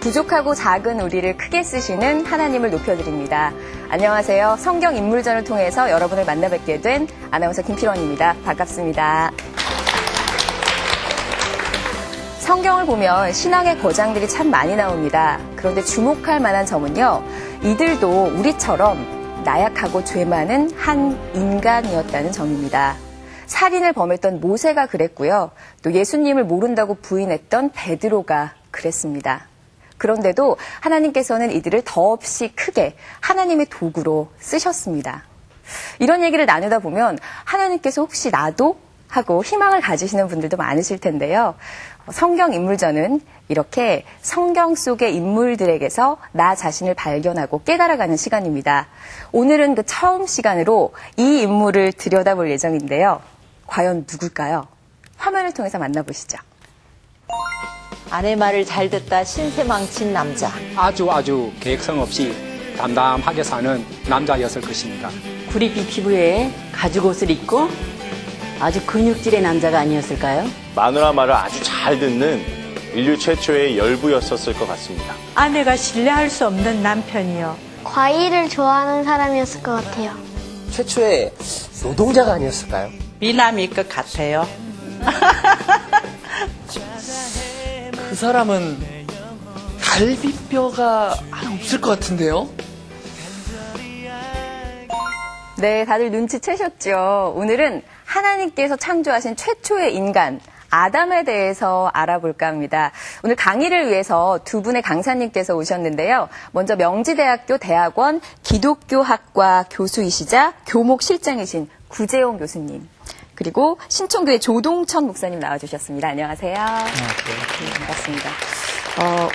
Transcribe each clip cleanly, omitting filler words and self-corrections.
부족하고 작은 우리를 크게 쓰시는 하나님을 높여드립니다. 안녕하세요. 성경 인물전을 통해서 여러분을 만나 뵙게 된 아나운서 김필원입니다. 반갑습니다. 성경을 보면 신앙의 거장들이 참 많이 나옵니다. 그런데 주목할 만한 점은요, 이들도 우리처럼 나약하고 죄 많은 한 인간이었다는 점입니다. 살인을 범했던 모세가 그랬고요. 또 예수님을 모른다고 부인했던 베드로가 그랬습니다. 그런데도 하나님께서는 이들을 더없이 크게 하나님의 도구로 쓰셨습니다. 이런 얘기를 나누다 보면 하나님께서 혹시 나도? 하고 희망을 가지시는 분들도 많으실 텐데요. 성경 인물전은 이렇게 성경 속의 인물들에게서 나 자신을 발견하고 깨달아가는 시간입니다. 오늘은 그 처음 시간으로 이 인물을 들여다볼 예정인데요. 과연 누굴까요? 화면을 통해서 만나보시죠. 아내 말을 잘 듣다 신세 망친 남자. 아주 계획성 없이 담담하게 사는 남자였을 것입니다. 구릿빛 피부에 가죽옷을 입고 아주 근육질의 남자가 아니었을까요? 마누라 말을 아주 잘 듣는 인류 최초의 열부였었을 것 같습니다. 아내가 신뢰할 수 없는 남편이요. 과일을 좋아하는 사람이었을 것 같아요. 최초의 노동자가 아니었을까요? 미남일 것 같아요. 그 사람은 갈비뼈가 하나 없을 것 같은데요? 네, 다들 눈치채셨죠? 오늘은 하나님께서 창조하신 최초의 인간, 아담에 대해서 알아볼까 합니다. 오늘 강의를 위해서 두 분의 강사님께서 오셨는데요. 먼저 명지대학교 대학원 기독교학과 교수이시자 교목실장이신 구재용 교수님, 그리고 신촌교회 조동천 목사님 나와주셨습니다. 안녕하세요. 네, 반갑습니다.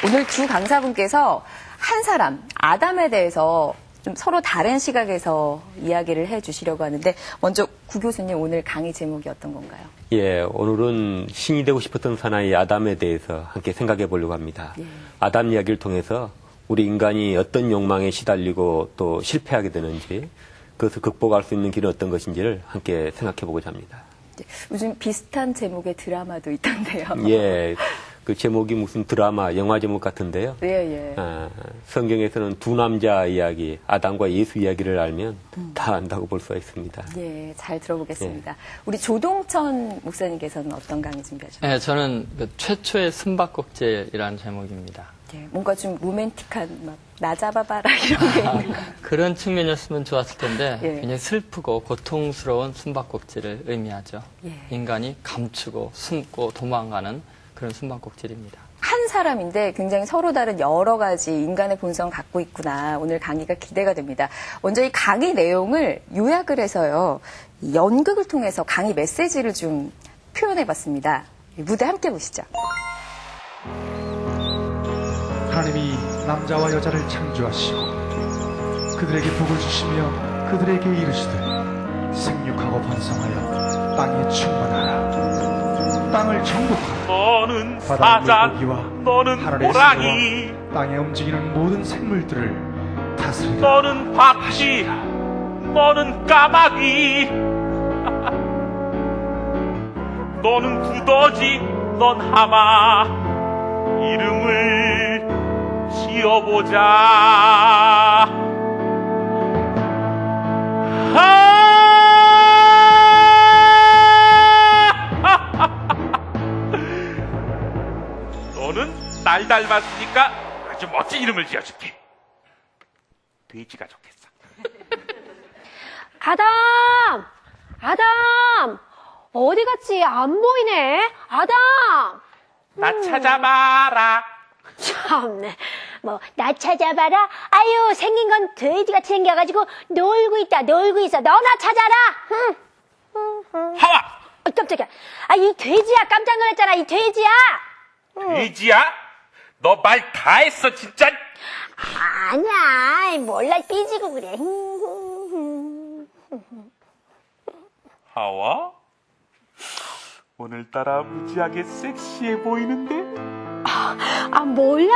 오늘 두 강사분께서 한 사람, 아담에 대해서 좀 서로 다른 시각에서 이야기를 해주시려고 하는데, 먼저 구 교수님 오늘 강의 제목이 어떤 건가요? 예, 오늘은 신이 되고 싶었던 사나이 아담에 대해서 함께 생각해 보려고 합니다. 예. 아담 이야기를 통해서 우리 인간이 어떤 욕망에 시달리고 또 실패하게 되는지, 그것을 극복할 수 있는 길은 어떤 것인지를 함께 생각해 보고자 합니다. 요즘 비슷한 제목의 드라마도 있던데요. 예, 그 제목이 무슨 드라마, 영화 제목 같은데요. 예. 성경에서는 두 남자 이야기, 아담과 예수 이야기를 알면 다 안다고 볼 수가 있습니다. 예, 잘 들어보겠습니다. 예. 우리 조동천 목사님께서는 어떤 강의 준비하셨나요? 네, 저는 그 최초의 숨바꼭질이라는 제목입니다. 예, 뭔가 좀 로맨틱한, 막, 나 잡아봐라, 이런 게 있는 거. 그런 측면이었으면 좋았을 텐데, 예. 굉장히 슬프고 고통스러운 숨바꼭질을 의미하죠. 예. 인간이 감추고 숨고 도망가는 그런 숨바꼭질입니다. 한 사람인데 굉장히 서로 다른 여러 가지 인간의 본성을 갖고 있구나. 오늘 강의가 기대가 됩니다. 먼저 이 강의 내용을 요약을 해서요, 연극을 통해서 강의 메시지를 좀 표현해봤습니다. 무대 함께 보시죠. 하나님이 남자와 여자를 창조하시고 그들에게 복을 주시며 그들에게 이르시되 생육하고 번성하여 땅에 충만하라. 땅을 정복하라. 너는 바다의 사자, 물고기와 너는 하늘의 호랑이, 새와 땅에 움직이는 모든 생물들을 다스리라. 너는 박쥐, 너는 까마귀, 너는 두더지, 넌 하마. 이름을 지어보자. 너는 날 닮았으니까 아주 멋진 이름을 지어줄게. 돼지가 좋겠어. 아담! 어디 갔지? 안 보이네. 아담! 나 찾아봐라. 참네. 나 찾아봐라. 아유, 생긴 건 돼지같이 생겨가지고 놀고 있어. 너나 찾아라. 하와! 깜짝이야. 이 돼지야. 깜짝 놀랐잖아. 이 돼지야. 돼지야? 너 말 다 했어, 진짜. 아니야. 몰라, 삐지고 그래. 하와? 오늘따라 무지하게 섹시해 보이는데?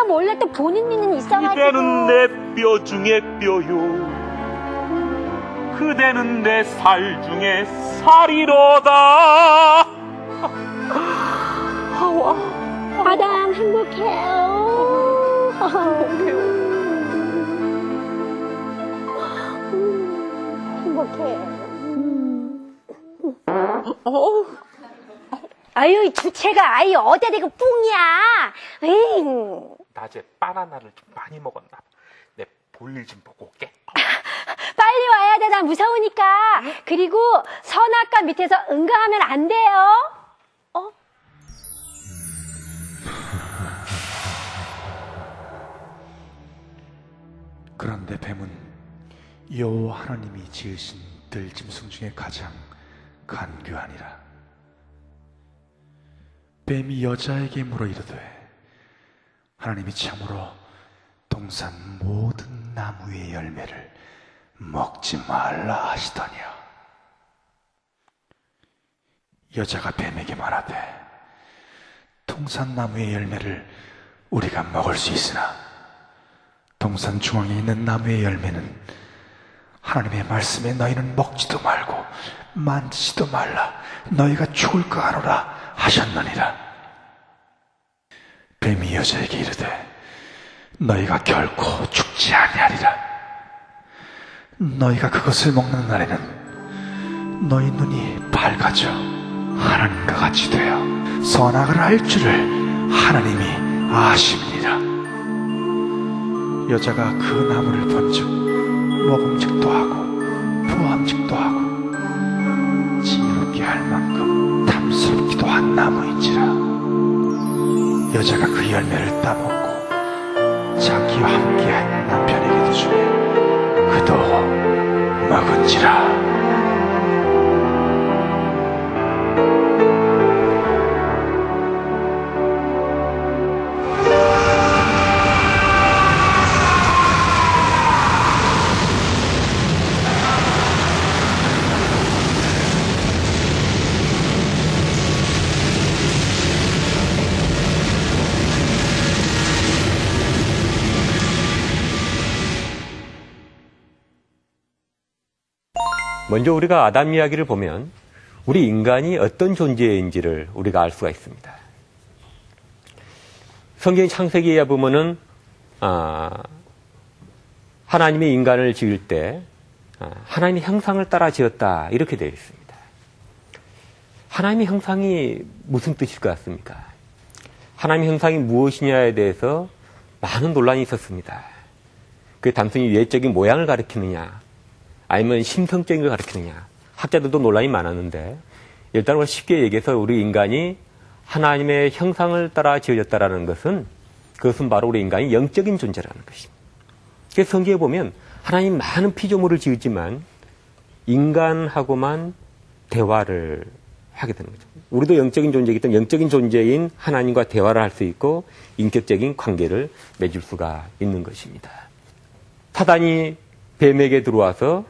몰라. 또 보는 눈은 있어가지고. 그대는 내 뼈 중에 뼈요. 그대는 내 살 중에 살이로다. 아담 행복해요. 행복해. 아유, 이 주체가 아이 어디다 대고 뿡이야. 에잉. 낮에 바나나를 좀 많이 먹었나 봐. 내 볼일 좀 보고 올게. 빨리 와야 돼. 나 무서우니까. 그리고 선악과 밑에서 응가하면 안 돼요. 그런데 뱀은 여호와 하나님이 지으신 들짐승 중에 가장 간교하니라. 뱀이 여자에게 물어 이르되 하나님이 참으로 동산 모든 나무의 열매를 먹지 말라 하시더니요. 여자가 뱀에게 말하되 동산 나무의 열매를 우리가 먹을 수 있으나 동산 중앙에 있는 나무의 열매는 하나님의 말씀에 너희는 먹지도 말고 만지지도 말라, 너희가 죽을까 하노라 하셨느니라. 뱀이 여자에게 이르되 너희가 결코 죽지 아니하리라. 너희가 그것을 먹는 날에는 너희 눈이 밝아져 하나님과 같이 되어 선악을 알 줄을 하나님이 아심니라. 여자가 그 나무를 본즉 먹음직도 하고 부함직도 하고 지혜롭게 할 만큼 탐스럽기도 한 나무인지라. 여자가 그 열매를 따먹고 자기와 함께한 남편에게도 주매 그도 먹은지라. 먼저 우리가 아담 이야기를 보면 우리 인간이 어떤 존재인지를 우리가 알 수가 있습니다. 성경 창세기에 보면은 하나님이 인간을 지을 때 하나님의 형상을 따라 지었다 이렇게 되어 있습니다. 하나님의 형상이 무슨 뜻일 것 같습니까? 하나님의 형상이 무엇이냐에 대해서 많은 논란이 있었습니다. 그게 단순히 외적인 모양을 가리키느냐 아니면 심성적인 걸 가리키느냐 학자들도 논란이 많았는데 일단 우리가 쉽게 얘기해서 우리 인간이 하나님의 형상을 따라 지어졌다는 것은 그것은 바로 우리 인간이 영적인 존재라는 것입니다. 그래서 성경에 보면 하나님 많은 피조물을 지었지만 인간하고만 대화를 하게 되는 거죠. 우리도 영적인 존재이기 때문에 영적인 존재인 하나님과 대화를 할 수 있고 인격적인 관계를 맺을 수가 있는 것입니다. 사단이 뱀에게 들어와서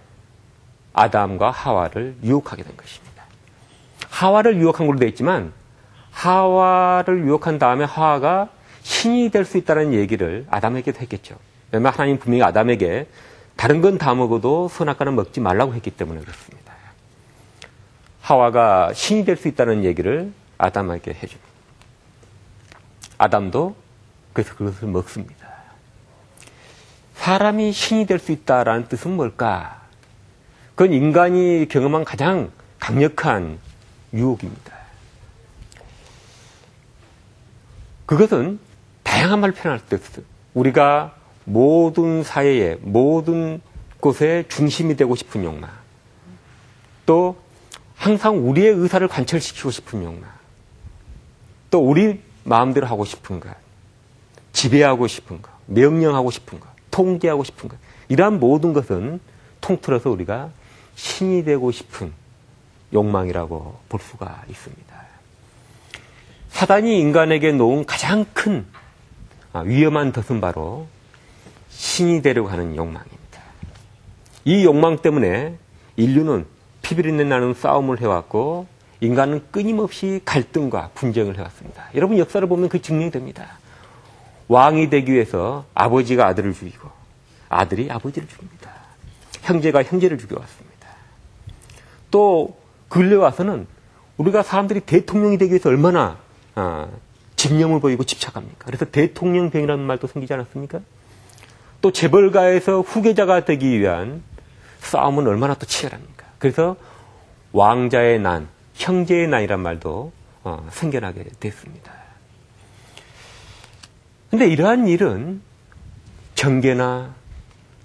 아담과 하와를 유혹하게 된 것입니다. 하와를 유혹한 걸로 되어 있지만 하와를 유혹한 다음에 하와가 신이 될 수 있다는 얘기를 아담에게도 했겠죠. 왜냐하면 하나님 분명히 아담에게 다른 건 다 먹어도 선악과는 먹지 말라고 했기 때문에 그렇습니다. 하와가 신이 될 수 있다는 얘기를 아담에게 해줍니다. 아담도 그래서 그것을 먹습니다. 사람이 신이 될 수 있다라는 뜻은 뭘까? 그건 인간이 경험한 가장 강력한 유혹입니다. 그것은 다양한 말을 표현할 때 우리가 모든 사회에 모든 곳에 중심이 되고 싶은 욕망, 또 항상 우리의 의사를 관철시키고 싶은 욕망, 또 우리 마음대로 하고 싶은 것, 지배하고 싶은 것, 명령하고 싶은 것, 통제하고 싶은 것, 이러한 모든 것은 통틀어서 우리가 신이 되고 싶은 욕망이라고 볼 수가 있습니다. 사단이 인간에게 놓은 가장 큰 위험한 덫은 바로 신이 되려고 하는 욕망입니다. 이 욕망 때문에 인류는 피비린내 나는 싸움을 해왔고 인간은 끊임없이 갈등과 분쟁을 해왔습니다. 여러분 역사를 보면 그 증명됩니다. 왕이 되기 위해서 아버지가 아들을 죽이고 아들이 아버지를 죽입니다. 형제가 형제를 죽여왔습니다. 또 근래 와서는 우리가 사람들이 대통령이 되기 위해서 얼마나 집념을 보이고 집착합니까? 그래서 대통령병이라는 말도 생기지 않았습니까? 또 재벌가에서 후계자가 되기 위한 싸움은 얼마나 또 치열합니까? 그래서 왕자의 난, 형제의 난이란 말도 생겨나게 됐습니다. 근데 이러한 일은 정계나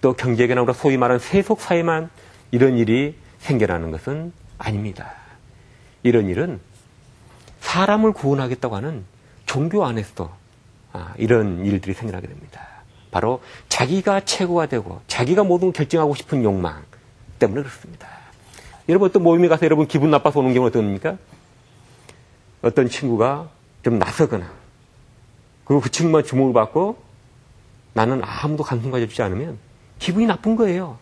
또 경제계나 우리가 소위 말하는 세속사회만 이런 일이 생겨나는 것은 아닙니다. 이런 일은 사람을 구원하겠다고 하는 종교 안에서도 이런 일들이 생겨나게 됩니다. 바로 자기가 최고가 되고 자기가 모든 걸 결정하고 싶은 욕망 때문에 그렇습니다. 여러분 어떤 모임에 가서 여러분 기분 나빠서 오는 경우는 어떻습니까? 어떤 친구가 좀 나서거나 그리고 그 친구만 주목을 받고 나는 아무도 관심 가져주지 않으면 기분이 나쁜 거예요.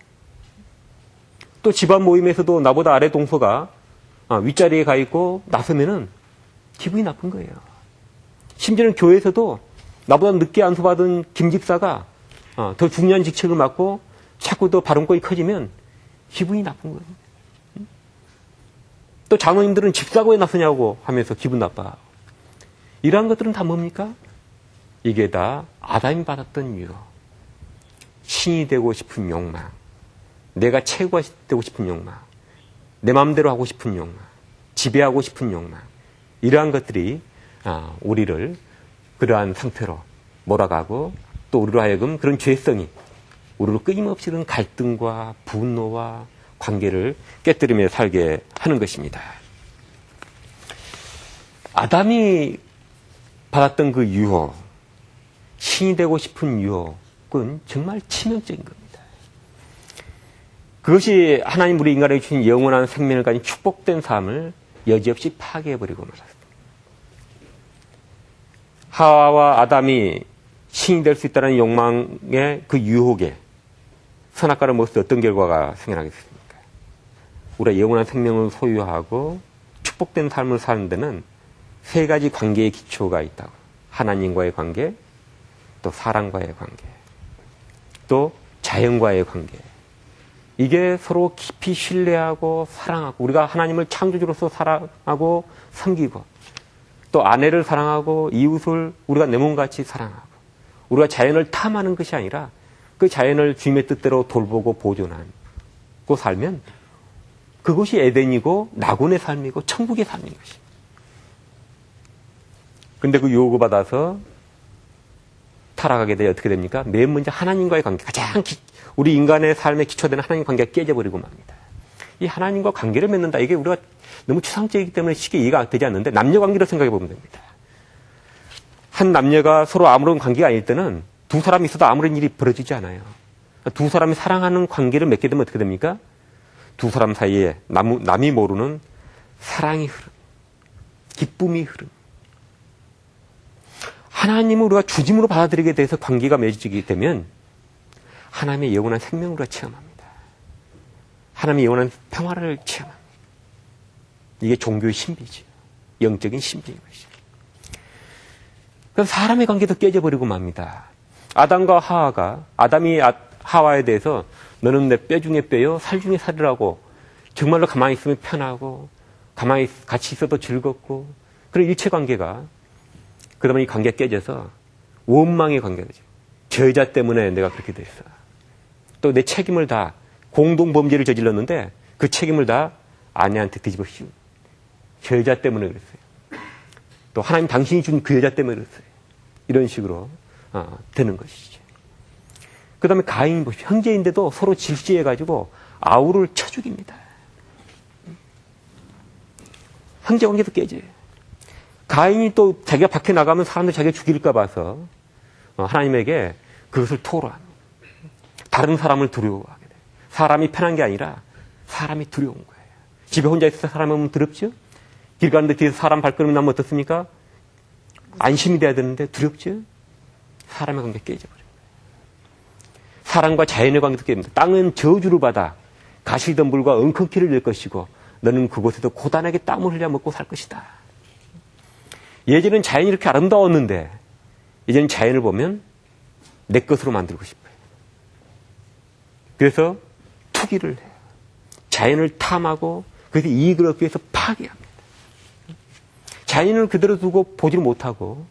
또 집안 모임에서도 나보다 아래 동서가 윗자리에 가 있고 나서면은 기분이 나쁜 거예요. 심지어는 교회에서도 나보다 늦게 안수받은 김집사가 더 중요한 직책을 맡고 자꾸 더 발언권이 커지면 기분이 나쁜 거예요. 또 장로님들은 집사고에 나서냐고 하면서 기분 나빠. 이러한 것들은 다 뭡니까? 이게 다 아담이 받았던 유혹. 신이 되고 싶은 욕망, 내가 최고가 되고 싶은 욕망, 내 마음대로 하고 싶은 욕망, 지배하고 싶은 욕망, 이러한 것들이 우리를 그러한 상태로 몰아가고 또 우리로 하여금 그런 죄성이 우리로 끊임없이 그런 갈등과 분노와 관계를 깨뜨리며 살게 하는 것입니다. 아담이 받았던 그 유혹, 신이 되고 싶은 유혹은 정말 치명적인 겁니다. 그것이 하나님 우리 인간에게 주신 영원한 생명을 가진 축복된 삶을 여지없이 파괴해버리고 말았습니다. 하와와 아담이 신이 될 수 있다는 욕망의 그 유혹에 선악과를 먹었을 때 어떤 결과가 생겨나겠습니까? 우리가 영원한 생명을 소유하고 축복된 삶을 사는 데는 세 가지 관계의 기초가 있다고. 하나님과의 관계, 또 사람과의 관계, 또 자연과의 관계. 이게 서로 깊이 신뢰하고 사랑하고 우리가 하나님을 창조주로서 사랑하고 섬기고 또 아내를 사랑하고 이웃을 우리가 내 몸같이 사랑하고 우리가 자연을 탐하는 것이 아니라 그 자연을 주님의 뜻대로 돌보고 보존하고 살면 그것이 에덴이고 낙원의 삶이고 천국의 삶인 것입니다. 그런데 그 유혹을 받아서 타락하게 되어 어떻게 됩니까? 맨 먼저 하나님과의 관계, 가장 우리 인간의 삶에 기초되는 하나님 관계가 깨져버리고 맙니다. 이 하나님과 관계를 맺는다. 이게 우리가 너무 추상적이기 때문에 쉽게 이해가 되지 않는데 남녀 관계로 생각해 보면 됩니다. 한 남녀가 서로 아무런 관계가 아닐 때는 두 사람이 있어도 아무런 일이 벌어지지 않아요. 두 사람이 사랑하는 관계를 맺게 되면 어떻게 됩니까? 두 사람 사이에 남이 모르는 사랑의 흐름, 기쁨의 흐름. 하나님을 우리가 주짐으로 받아들이게 돼서 관계가 맺어지게 되면 하나님의 영원한 생명을 우리가 체험합니다. 하나님의 영원한 평화를 체험합니다. 이게 종교의 신비죠. 영적인 신비인 것이죠. 그럼 사람의 관계도 깨져버리고 맙니다. 아담과 하와가 아담이 하와에 대해서 너는 내 뼈 중에 뼈요 살 중에 살이라고 정말로 가만히 있으면 편하고 가만히 같이 있어도 즐겁고 그런 일체 관계가 그러면 이 관계가 깨져서 원망의 관계가 되죠. 저 여자 때문에 내가 그렇게 됐어. 또 내 책임을 다 공동범죄를 저질렀는데 그 책임을 다 아내한테 뒤집어 씌운 저 여자 때문에 그랬어요. 또 하나님 당신이 준 그 여자 때문에 그랬어요. 이런 식으로 되는 것이죠. 그 다음에 가인이 보십시오. 형제인데도 서로 질시해가지고 아우를 쳐 죽입니다. 형제 관계도 깨져요. 가인이 또 자기가 밖에 나가면 사람들 자기가 죽일까 봐서 하나님에게 그것을 토로합니다. 다른 사람을 두려워하게 돼요. 사람이 편한 게 아니라 사람이 두려운 거예요. 집에 혼자 있을 때 사람이 오면 두렵죠? 길 가는데 뒤에서 사람 발걸음이 나면 어떻습니까? 안심이 돼야 되는데 두렵죠? 사람의 관계가 깨져버려요. 사람과 자연의 관계도 깨집니다. 땅은 저주를 받아 가시덤불과 엉겅퀴를 낼 것이고 너는 그곳에서 고단하게 땀을 흘려 먹고 살 것이다. 예전엔 자연이 이렇게 아름다웠는데 이제는 자연을 보면 내 것으로 만들고 싶어요. 그래서 투기를 해요. 자연을 탐하고 그래서 이익을 얻기 위해서 파괴합니다. 자연을 그대로 두고 보지를 못하고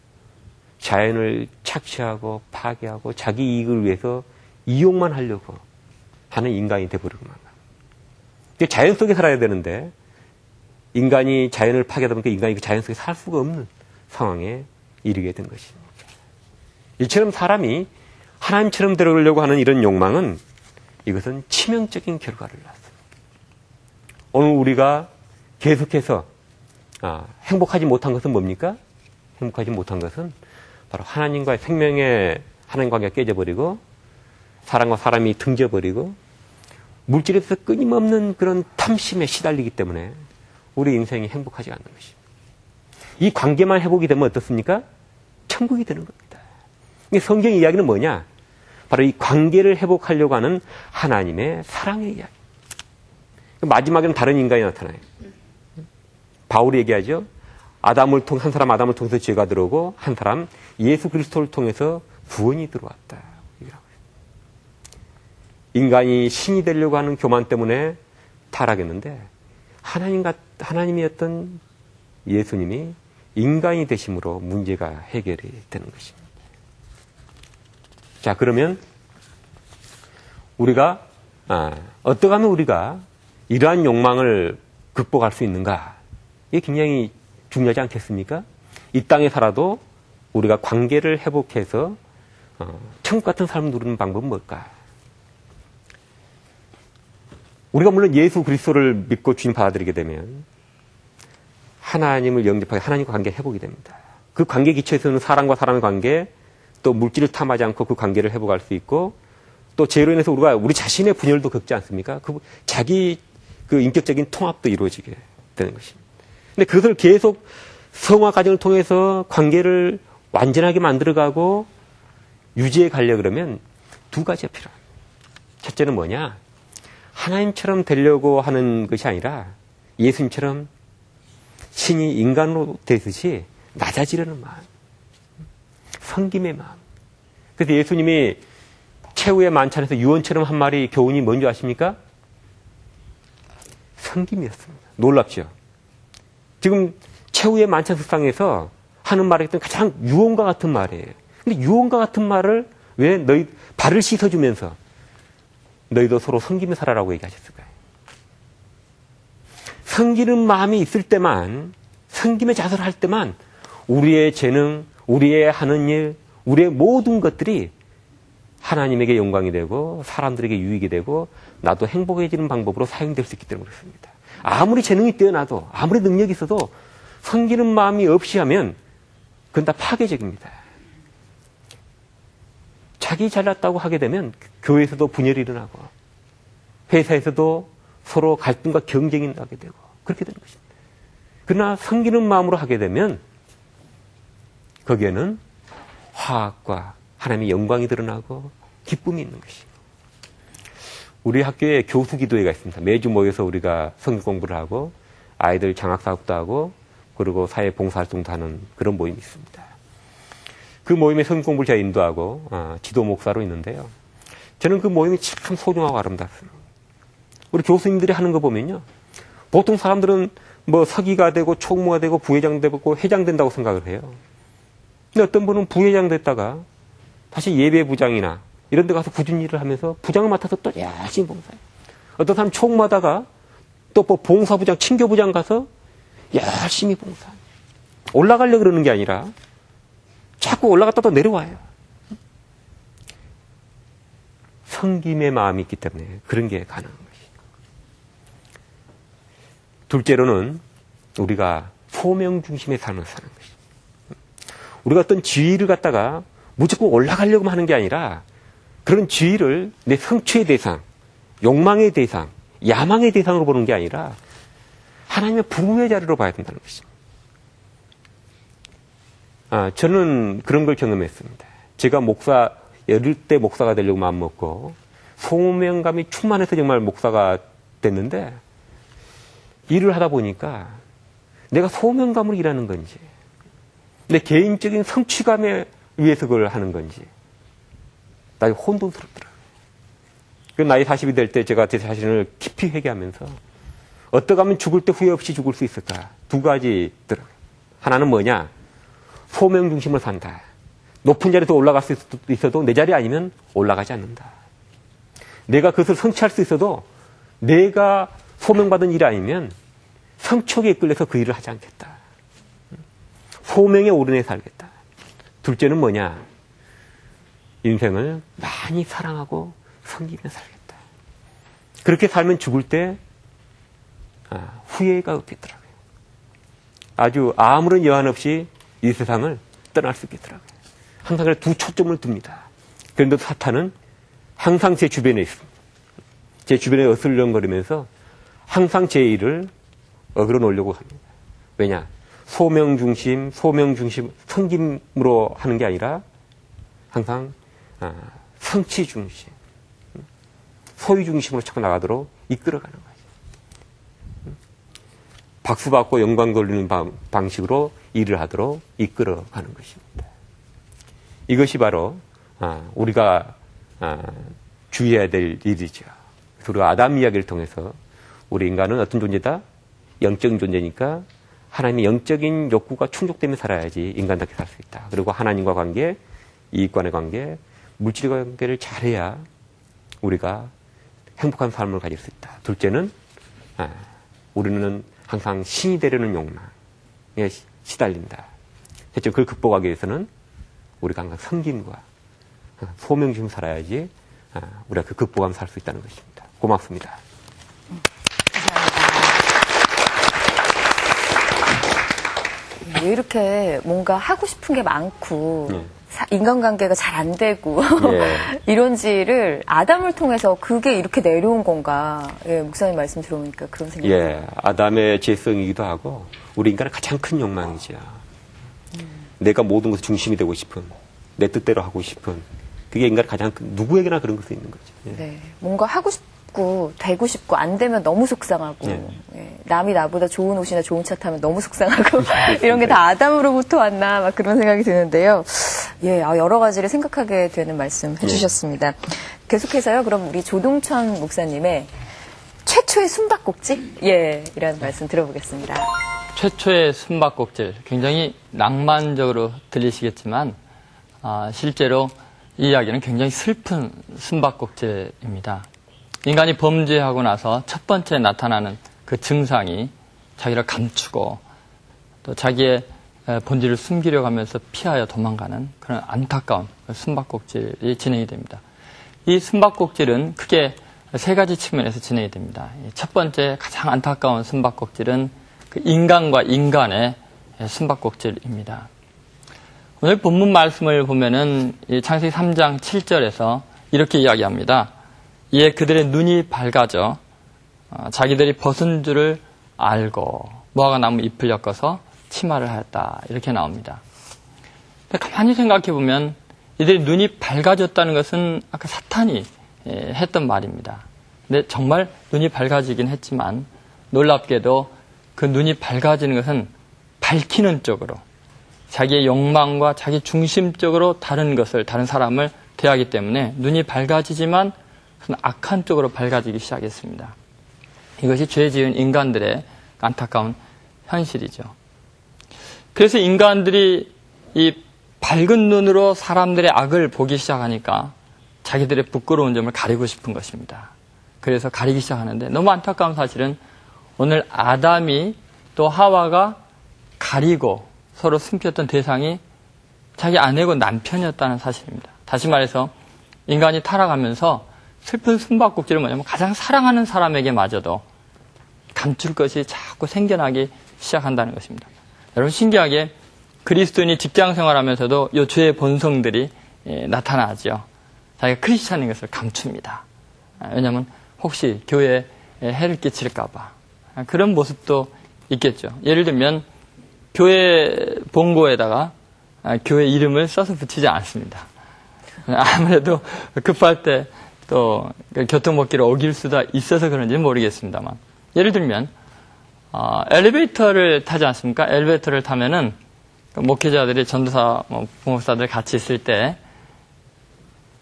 자연을 착취하고 파괴하고 자기 이익을 위해서 이용만 하려고 하는 인간이 돼버리고 만 거예요. 자연 속에 살아야 되는데 인간이 자연을 파괴하다 보니까 인간이 그 자연 속에 살 수가 없는 상황에 이르게 된 것입니다. 이처럼 사람이 하나님처럼 되려고 하는 이런 욕망은 이것은 치명적인 결과를 낳습니다. 오늘 우리가 계속해서 행복하지 못한 것은 뭡니까? 행복하지 못한 것은 바로 하나님과의 생명의 하나님 관계가 깨져버리고 사람과 사람이 등져버리고 물질에서 끊임없는 그런 탐심에 시달리기 때문에 우리 인생이 행복하지 않는 것입니다. 이 관계만 회복이 되면 어떻습니까? 천국이 되는 겁니다. 성경 이야기는 뭐냐? 바로 이 관계를 회복하려고 하는 하나님의 사랑의 이야기. 마지막에는 다른 인간이 나타나요. 바울이 얘기하죠. 한 사람 아담을 통해서 죄가 들어오고 한 사람 예수 그리스도를 통해서 구원이 들어왔다. 인간이 신이 되려고 하는 교만 때문에 타락했는데 하나님이었던 예수님이 인간이 되심으로 문제가 해결이 되는 것입니다. 자, 그러면 우리가 어떻게 하면 우리가 이러한 욕망을 극복할 수 있는가? 이게 굉장히 중요하지 않겠습니까? 이 땅에 살아도 우리가 관계를 회복해서 천국 같은 삶을 누리는 방법은 뭘까? 우리가 물론 예수 그리스도를 믿고 주님 받아들이게 되면 하나님을 영접하게 하나님과 관계 회복이 됩니다. 그 관계 기초에서는 사람과 사람의 관계, 또 물질을 탐하지 않고 그 관계를 회복할 수 있고, 또 죄로 인해서 우리가 우리 자신의 분열도 겪지 않습니까? 자기 인격적인 통합도 이루어지게 되는 것입니다. 근데 그것을 계속 성화 과정을 통해서 관계를 완전하게 만들어가고 유지해 가려 그러면 두 가지가 필요합니다. 첫째는 뭐냐? 하나님처럼 되려고 하는 것이 아니라 예수님처럼 신이 인간으로 되듯이 낮아지려는 마음, 섬김의 마음. 그래서 예수님이 최후의 만찬에서 유언처럼 한 말이 교훈이 뭔지 아십니까? 섬김이었습니다. 놀랍죠? 지금 최후의 만찬 석상에서 하는 말이 가장 유언과 같은 말이에요. 근데 유언과 같은 말을 왜 너희 발을 씻어주면서 너희도 서로 섬기며 살아라고 얘기하셨을까요? 섬기는 마음이 있을 때만, 섬김의 자세를 할 때만 우리의 재능, 우리의 하는 일, 우리의 모든 것들이 하나님에게 영광이 되고 사람들에게 유익이 되고 나도 행복해지는 방법으로 사용될 수 있기 때문에 그렇습니다. 아무리 재능이 뛰어나도 아무리 능력이 있어도 섬기는 마음이 없이 하면 그건 다 파괴적입니다. 자기 잘났다고 하게 되면 교회에서도 분열이 일어나고 회사에서도 서로 갈등과 경쟁이 나게 되고 그렇게 되는 것입니다. 그러나 섬기는 마음으로 하게 되면 거기에는 화합과 하나님의 영광이 드러나고 기쁨이 있는 것입니다. 우리 학교에 교수 기도회가 있습니다. 매주 모여서 우리가 성경 공부를 하고 아이들 장학사업도 하고 그리고 사회 봉사활동도 하는 그런 모임이 있습니다. 그 모임에 성경 공부를 제가 인도하고 지도 목사로 있는데요. 저는 그 모임이 참 소중하고 아름답습니다. 우리 교수님들이 하는 거 보면요. 보통 사람들은 뭐 서기가 되고 총무가 되고 부회장 되고 회장 된다고 생각을 해요. 근데 어떤 분은 부회장 됐다가 다시 예배부장이나 이런 데 가서 굳은 일을 하면서 부장을 맡아서 또 열심히 봉사해요. 어떤 사람 총무하다가 또 봉사부장, 친교부장 가서 열심히 봉사해요. 올라가려고 그러는 게 아니라 자꾸 올라갔다 또 내려와요. 섬김의 마음이 있기 때문에 그런 게 가능한 것이죠. 둘째로는 우리가 소명 중심의 삶을 사는 것이죠. 우리가 어떤 지위를 갖다가 무조건 올라가려고 하는 게 아니라 그런 지위를 내 성취의 대상, 욕망의 대상, 야망의 대상으로 보는 게 아니라 하나님의 부름의 자리로 봐야 된다는 것입니다. 저는 그런 걸 경험했습니다. 제가 어릴 때 목사가 되려고 마음먹고 소명감이 충만해서 정말 목사가 됐는데 일을 하다 보니까 내가 소명감으로 일하는 건지 내 개인적인 성취감에 위해서 그걸 하는 건지 나중에 혼돈스럽더라고요. 나이 40이 될 때 제가 제 자신을 깊이 회개하면서 어떻게 하면 죽을 때 후회 없이 죽을 수 있을까? 두 가지 있더라고요. 하나는 뭐냐? 소명 중심으로 산다. 높은 자리에서 올라갈 수 있어도 내 자리 아니면 올라가지 않는다. 내가 그것을 성취할 수 있어도 내가 소명받은 일이 아니면 성취욕에 이끌려서 그 일을 하지 않겠다. 소명에 오르내 살겠다. 둘째는 뭐냐? 인생을 많이 사랑하고 섬기며 살겠다. 그렇게 살면 죽을 때 후회가 없겠더라고요. 아주 아무런 여한 없이 이 세상을 떠날 수 있겠더라고요. 항상 두 초점을 둡니다. 그런데 사탄은 항상 제 주변에 있습니다. 제 주변에 어슬렁거리면서 항상 제 일을 어그러 놓으려고 합니다. 왜냐? 소명 중심, 섬김으로 하는 게 아니라 항상 성취 중심, 소유 중심으로 자꾸 나가도록 이끌어가는 거죠. 박수 받고 영광 돌리는 방식으로 일을 하도록 이끌어가는 것입니다. 이것이 바로 우리가 주의해야 될 일이죠. 우리가 아담 이야기를 통해서 우리 인간은 어떤 존재다? 영적인 존재니까 하나님의 영적인 욕구가 충족되며 살아야지 인간답게 살 수 있다. 그리고 하나님과 관계, 이익관의 관계, 물질의 관계를 잘해야 우리가 행복한 삶을 가질 수 있다. 둘째는 우리는 항상 신이 되려는 욕망에 시달린다. 셋째, 그걸 극복하기 위해서는 우리가 항상 섬김과 소명심 살아야지 우리가 그 극복하면 살 수 있다는 것입니다. 고맙습니다. 왜 이렇게 뭔가 하고 싶은 게 많고 인간관계가 잘 안 되고 이런지를 아담을 통해서 그게 이렇게 내려온 건가. 목사님 말씀 들어보니까 그런 생각이 들어요. 아담의 죄성이기도 하고 우리 인간의 가장 큰 욕망이죠. 내가 모든 것의 중심이 되고 싶은, 내 뜻대로 하고 싶은, 그게 인간의 가장 큰, 누구에게나 그런 것이 있는 거죠. 네, 뭔가 하고 싶고 되고 싶고 안 되면 너무 속상하고 남이 나보다 좋은 옷이나 좋은 차 타면 너무 속상하고 이런 게 다 아담으로부터 왔나 막 그런 생각이 드는데요. 여러 가지를 생각하게 되는 말씀 해주셨습니다. 계속해서요. 그럼 우리 조동천 목사님의 최초의 숨바꼭질 이라는 말씀 들어보겠습니다. 최초의 숨바꼭질, 굉장히 낭만적으로 들리시겠지만 실제로 이 이야기는 굉장히 슬픈 숨바꼭질입니다. 인간이 범죄하고 나서 첫 번째 나타나는 그 증상이 자기를 감추고 또 자기의 본질을 숨기려고 하면서 피하여 도망가는 그런 안타까운 숨바꼭질이 진행이 됩니다. 이 숨바꼭질은 크게 세 가지 측면에서 진행이 됩니다. 첫 번째 가장 안타까운 숨바꼭질은 그 인간과 인간의 숨바꼭질입니다. 오늘 본문 말씀을 보면은 창세기 3장 7절에서 이렇게 이야기합니다. 이에 그들의 눈이 밝아져 자기들이 벗은 줄을 알고 무화과 나무 잎을 엮어서 치마를 하였다. 이렇게 나옵니다. 근데 가만히 생각해 보면 이들의 눈이 밝아졌다는 것은 아까 사탄이 했던 말입니다. 근데 정말 눈이 밝아지긴 했지만 놀랍게도 그 눈이 밝아지는 것은 밝히는 쪽으로 자기의 욕망과 자기 중심적으로 다른 사람을 대하기 때문에 눈이 밝아지지만 그것은 악한 쪽으로 밝아지기 시작했습니다. 이것이 죄 지은 인간들의 안타까운 현실이죠. 그래서 인간들이 이 밝은 눈으로 사람들의 악을 보기 시작하니까 자기들의 부끄러운 점을 가리고 싶은 것입니다. 그래서 가리기 시작하는데 너무 안타까운 사실은 오늘 아담이 또 하와가 가리고 서로 숨겼던 대상이 자기 아내고 남편이었다는 사실입니다. 다시 말해서 인간이 타락하면서 슬픈 숨바꼭질은 뭐냐면 가장 사랑하는 사람에게마저도 감출 것이 자꾸 생겨나기 시작한다는 것입니다. 여러분 신기하게 그리스도인이 직장 생활하면서도 이 죄의 본성들이 나타나죠. 자기가 크리스찬인 것을 감춥니다. 왜냐하면 혹시 교회에 해를 끼칠까 봐. 그런 모습도 있겠죠. 예를 들면 교회 본고에다가 교회 이름을 써서 붙이지 않습니다. 아무래도 급할 때 또 교통법규를 어길 수도 있어서 그런지는 모르겠습니다만 예를 들면 엘리베이터를 타지 않습니까? 엘리베이터를 타면은 목회자들이 전도사, 부목사들 같이 있을 때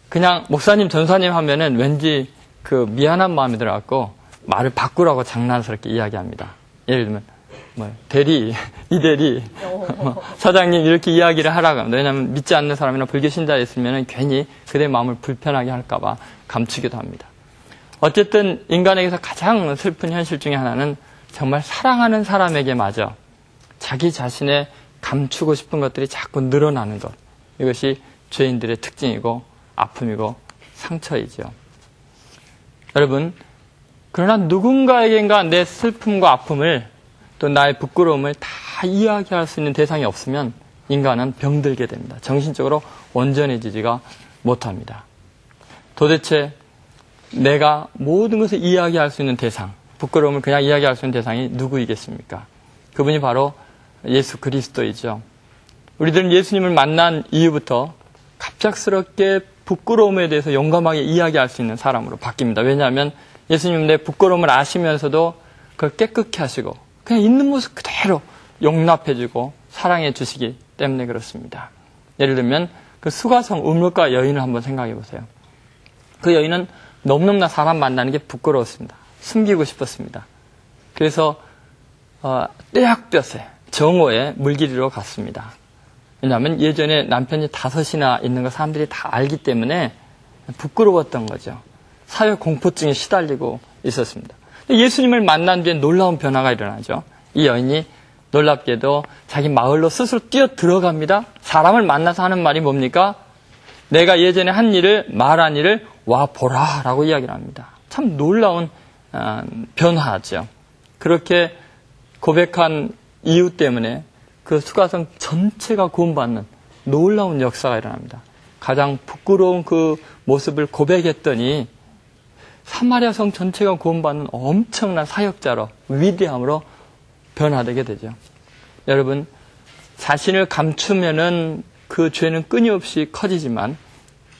그냥 목사님, 전사님 하면은 왠지 그 미안한 마음이 들어갖고 말을 바꾸라고 장난스럽게 이야기합니다. 예를 들면 대리, 이대리, 사장님 이렇게 이야기를 하라고 합니다. 왜냐하면 믿지 않는 사람이나 불교 신자에 있으면 괜히 그들의 마음을 불편하게 할까봐 감추기도 합니다. 어쨌든 인간에게서 가장 슬픈 현실 중에 하나는 정말 사랑하는 사람에게마저 자기 자신의 감추고 싶은 것들이 자꾸 늘어나는 것. 이것이 죄인들의 특징이고 아픔이고 상처이죠. 여러분, 그러나 누군가에겐가 내 슬픔과 아픔을 또 나의 부끄러움을 다 이야기할 수 있는 대상이 없으면 인간은 병들게 됩니다. 정신적으로 온전해지지가 못합니다. 도대체 내가 모든 것을 이야기할 수 있는 대상, 부끄러움을 그냥 이야기할 수 있는 대상이 누구이겠습니까? 그분이 바로 예수 그리스도이죠. 우리들은 예수님을 만난 이후부터 갑작스럽게 부끄러움에 대해서 용감하게 이야기할 수 있는 사람으로 바뀝니다. 왜냐하면 예수님은 내 부끄러움을 아시면서도 그걸 깨끗게 하시고 그냥 있는 모습 그대로 용납해주고 사랑해 주시기 때문에 그렇습니다. 예를 들면 그 수가성 음욕가 여인을 한번 생각해 보세요. 그 여인은 너무너무나 사람 만나는 게 부끄러웠습니다. 숨기고 싶었습니다. 그래서 떼약볕에 정오에 물길이로 갔습니다. 왜냐하면 예전에 남편이 5이나 있는 거 사람들이 다 알기 때문에 부끄러웠던 거죠. 사회 공포증에 시달리고 있었습니다. 예수님을 만난 뒤에 놀라운 변화가 일어나죠. 이 여인이 놀랍게도 자기 마을로 스스로 뛰어 들어갑니다. 사람을 만나서 하는 말이 뭡니까? 내가 예전에 한 일을 말한 일을 와 보라 라고 이야기를 합니다. 참 놀라운 변화죠. 그렇게 고백한 이유 때문에 그 수가성 전체가 구원받는 놀라운 역사가 일어납니다. 가장 부끄러운 그 모습을 고백했더니 사마리아 성 전체가 구원받는 엄청난 사역자로 위대함으로 변화되게 되죠. 여러분, 자신을 감추면은 그 죄는 끊임없이 커지지만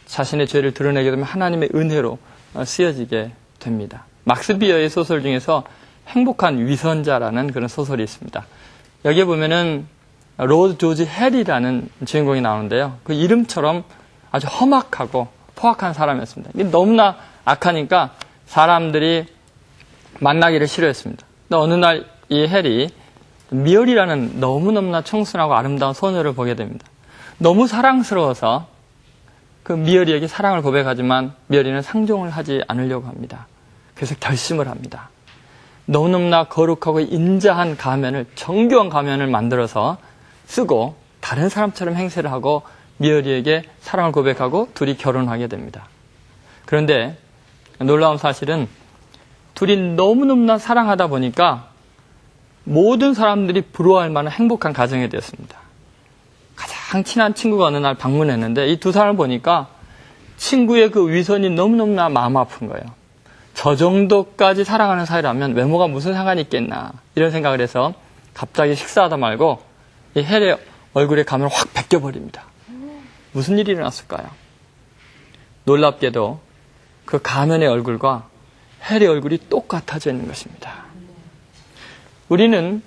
자신의 죄를 드러내게 되면 하나님의 은혜로 쓰여지게 됩니다. 막스 비어의 소설 중에서 행복한 위선자라는 그런 소설이 있습니다. 여기에 보면은 로드 조지 헬이라는 주인공이 나오는데요. 그 이름처럼 아주 험악하고 포악한 사람이었습니다. 너무나 악하니까 사람들이 만나기를 싫어했습니다. 근데 어느 날 이 헬이 미얼이라는 너무너무나 청순하고 아름다운 소녀를 보게 됩니다. 너무 사랑스러워서 그 미얼이에게 사랑을 고백하지만 미얼이는 상종을 하지 않으려고 합니다. 그래서 결심을 합니다. 너무너무나 거룩하고 인자한 가면을, 정교한 가면을 만들어서 쓰고 다른 사람처럼 행세를 하고 미얼이에게 사랑을 고백하고 둘이 결혼하게 됩니다. 그런데 놀라운 사실은 둘이 너무너무나 사랑하다 보니까 모든 사람들이 부러워할 만한 행복한 가정이 되었습니다. 가장 친한 친구가 어느 날 방문했는데 이 두 사람을 보니까 친구의 그 위선이 너무너무나 마음 아픈 거예요. 저 정도까지 사랑하는 사이라면 외모가 무슨 상관이 있겠나 이런 생각을 해서 갑자기 식사하다 말고 이 헬의 얼굴에 가면을 확 벗겨버립니다. 무슨 일이 일어났을까요? 놀랍게도 그 가면의 얼굴과 헬의 얼굴이 똑같아져 있는 것입니다. 우리는